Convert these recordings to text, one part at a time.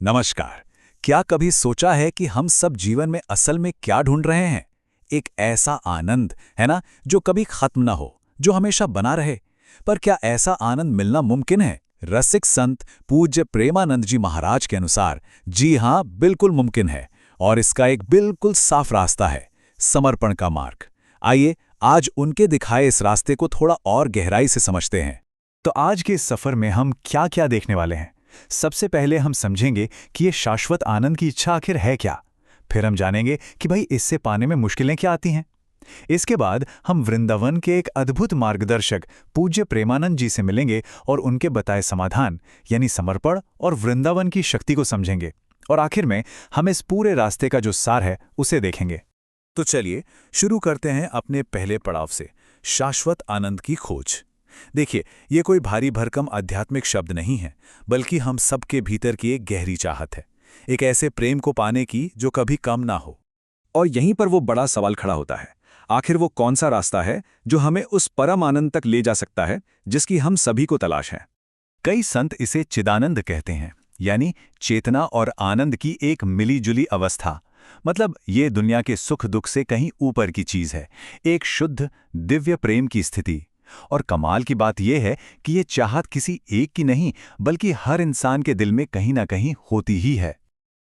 नमस्कार। क्या कभी सोचा है कि हम सब जीवन में असल में क्या ढूंढ रहे हैं? एक ऐसा आनंद, है ना, जो कभी खत्म ना हो, जो हमेशा बना रहे। पर क्या ऐसा आनंद मिलना मुमकिन है? रसिक संत पूज्य प्रेमानंद जी महाराज के अनुसार जी हाँ, बिल्कुल मुमकिन है। और इसका एक बिल्कुल साफ रास्ता है, समर्पण का मार्ग। आइए आज उनके दिखाए इस रास्ते को थोड़ा और गहराई से समझते हैं। तो आज के इस सफर में हम क्या क्या देखने वाले हैं? सबसे पहले हम समझेंगे कि ये शाश्वत आनंद की इच्छा आखिर है क्या। फिर हम जानेंगे कि भाई इससे पाने में मुश्किलें क्या आती हैं। इसके बाद हम वृंदावन के एक अद्भुत मार्गदर्शक पूज्य प्रेमानंद जी से मिलेंगे और उनके बताए समाधान यानी समर्पण और वृंदावन की शक्ति को समझेंगे। और आखिर में हम इस पूरे रास्ते का जो सार है उसे देखेंगे। तो चलिए शुरू करते हैं अपने पहले पड़ाव से, शाश्वत आनंद की खोज। देखिए, ये कोई भारी भरकम आध्यात्मिक शब्द नहीं है, बल्कि हम सबके भीतर की एक गहरी चाहत है, एक ऐसे प्रेम को पाने की जो कभी कम ना हो। और यहीं पर वो बड़ा सवाल खड़ा होता है, आखिर वो कौन सा रास्ता है जो हमें उस परम आनंद तक ले जा सकता है जिसकी हम सभी को तलाश है। कई संत इसे चिदानंद कहते हैं, यानी चेतना और आनंद की एक मिलीजुली अवस्था। मतलब ये दुनिया के सुख दुख से कहीं ऊपर की चीज है, एक शुद्ध दिव्य प्रेम की स्थिति। और कमाल की बात यह है कि ये चाहत किसी एक की नहीं, बल्कि हर इंसान के दिल में कहीं ना कहीं होती ही है।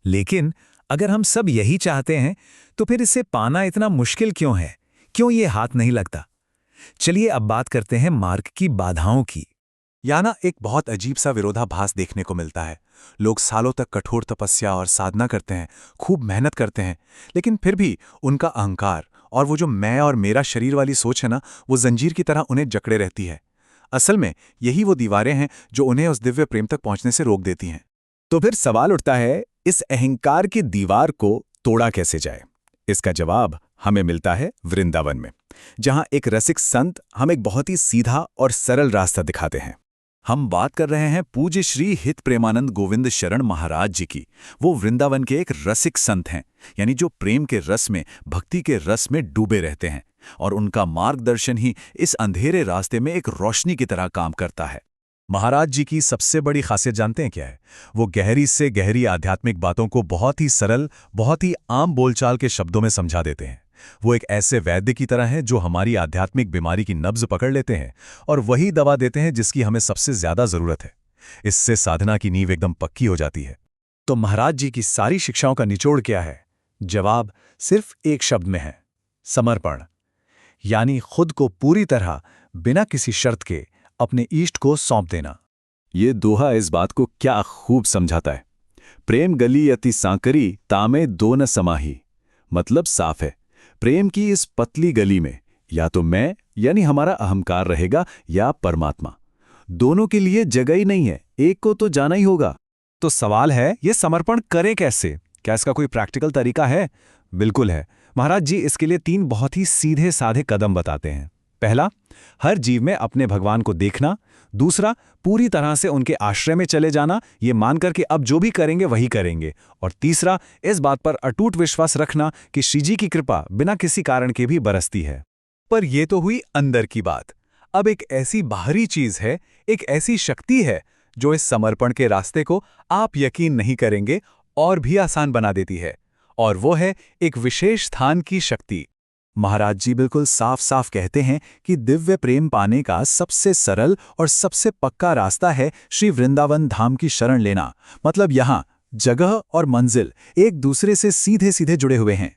लेकिन अगर हम सब यही चाहते हैं, तो फिर इसे पाना इतना मुश्किल क्यों है? क्यों ये हाथ नहीं लगता? चलिए अब बात करते हैं मार्ग की बाधाओं की। यहाँ ना एक बहुत अजीब सा विरोधाभास देखने को मिलता है। लोग सालों तक कठोर तपस्या और साधना करते हैं, खूब मेहनत करते हैं, लेकिन फिर भी उनका अहंकार और वो जो मैं और मेरा शरीर वाली सोच है ना, वो जंजीर की तरह उन्हें जकड़े रहती है। असल में यही वो दीवारें हैं जो उन्हें उस दिव्य प्रेम तक पहुंचने से रोक देती हैं। तो फिर सवाल उठता है, इस अहंकार की दीवार को तोड़ा कैसे जाए? इसका जवाब हमें मिलता है वृंदावन में, जहां एक रसिक संत हमें एक बहुत ही सीधा और सरल रास्ता दिखाते हैं। हम बात कर रहे हैं पूज्य श्री हित प्रेमानंद गोविंद शरण महाराज जी की। वो वृंदावन के एक रसिक संत हैं, यानी जो प्रेम के रस में, भक्ति के रस में डूबे रहते हैं। और उनका मार्गदर्शन ही इस अंधेरे रास्ते में एक रोशनी की तरह काम करता है। महाराज जी की सबसे बड़ी खासियत जानते हैं क्या है? वो गहरी से गहरी आध्यात्मिक बातों को बहुत ही सरल, बहुत ही आम बोलचाल के शब्दों में समझा देते हैं। वो एक ऐसे वैद्य की तरह हैं जो हमारी आध्यात्मिक बीमारी की नब्ज पकड़ लेते हैं और वही दवा देते हैं जिसकी हमें सबसे ज्यादा जरूरत है। इससे साधना की नींव एकदम पक्की हो जाती है। तो महाराज जी की सारी शिक्षाओं का निचोड़ क्या है? जवाब सिर्फ एक शब्द में है, समर्पण। यानी खुद को पूरी तरह, बिना किसी शर्त के अपने इष्ट को सौंप देना। ये दोहा इस बात को क्या खूब समझाता है। प्रेम गली अति सांकरी तामे दो न समाही। मतलब साफ है, प्रेम की इस पतली गली में या तो मैं यानी हमारा अहंकार रहेगा या परमात्मा। दोनों के लिए जगह ही नहीं है, एक को तो जाना ही होगा। तो सवाल है, ये समर्पण करें कैसे? क्या इसका कोई प्रैक्टिकल तरीका है? बिल्कुल है। महाराज जी इसके लिए 3 बहुत ही सीधे साधे कदम बताते हैं। पहला, हर जीव में अपने भगवान को देखना। दूसरा, पूरी तरह से उनके आश्रय में चले जाना, ये मानकर कि अब जो भी करेंगे वही करेंगे। और तीसरा, इस बात पर अटूट विश्वास रखना कि श्री जी की कृपा बिना किसी कारण के भी बरसती है। पर यह तो हुई अंदर की बात। अब एक ऐसी बाहरी चीज है, एक ऐसी शक्ति है जो इस समर्पण के रास्ते को, आप यकीन नहीं करेंगे, और भी आसान बना देती है। और वो है एक विशेष स्थान की शक्ति। महाराज जी बिल्कुल साफ साफ कहते हैं कि दिव्य प्रेम पाने का सबसे सरल और सबसे पक्का रास्ता है श्री वृंदावन धाम की शरण लेना। मतलब यहाँ जगह और मंजिल एक दूसरे से सीधे सीधे जुड़े हुए हैं।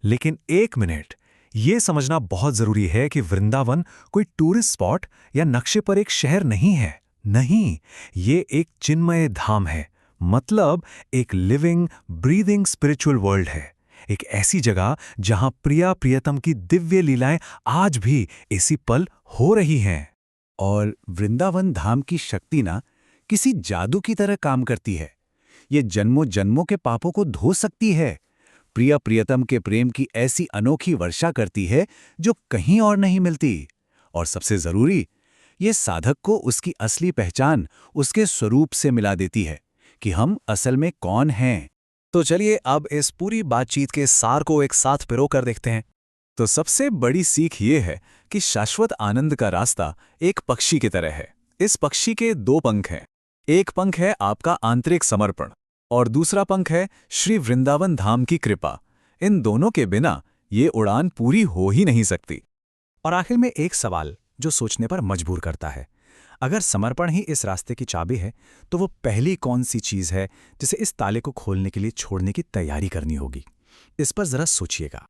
लेकिन एक मिनट, ये समझना बहुत जरूरी है कि वृंदावन कोई टूरिस्ट स्पॉट या नक्शे पर एक शहर नहीं है। नहीं, ये एक चिन्मय धाम है। मतलब एक लिविंग ब्रीदिंग स्पिरिचुअल वर्ल्ड है। एक ऐसी जगह जहां प्रिया प्रियतम की दिव्य लीलाएं आज भी इसी पल हो रही हैं। और वृंदावन धाम की शक्ति ना किसी जादू की तरह काम करती है। ये जन्मों जन्मों के पापों को धो सकती है। प्रिया प्रियतम के प्रेम की ऐसी अनोखी वर्षा करती है जो कहीं और नहीं मिलती। और सबसे जरूरी, ये साधक को उसकी असली पहचान, उसके स्वरूप से मिला देती है कि हम असल में कौन हैं। तो चलिए अब इस पूरी बातचीत के सार को एक साथ पिरो कर देखते हैं। तो सबसे बड़ी सीख ये है कि शाश्वत आनंद का रास्ता एक पक्षी की तरह है। इस पक्षी के 2 पंख हैं। एक पंख है आपका आंतरिक समर्पण, और दूसरा पंख है श्री वृंदावन धाम की कृपा। इन दोनों के बिना ये उड़ान पूरी हो ही नहीं सकती। और आखिर में एक सवाल जो सोचने पर मजबूर करता है, अगर समर्पण ही इस रास्ते की चाबी है, तो वो पहली कौन सी चीज़ है जिसे इस ताले को खोलने के लिए छोड़ने की तैयारी करनी होगी? इस पर जरा सोचिएगा।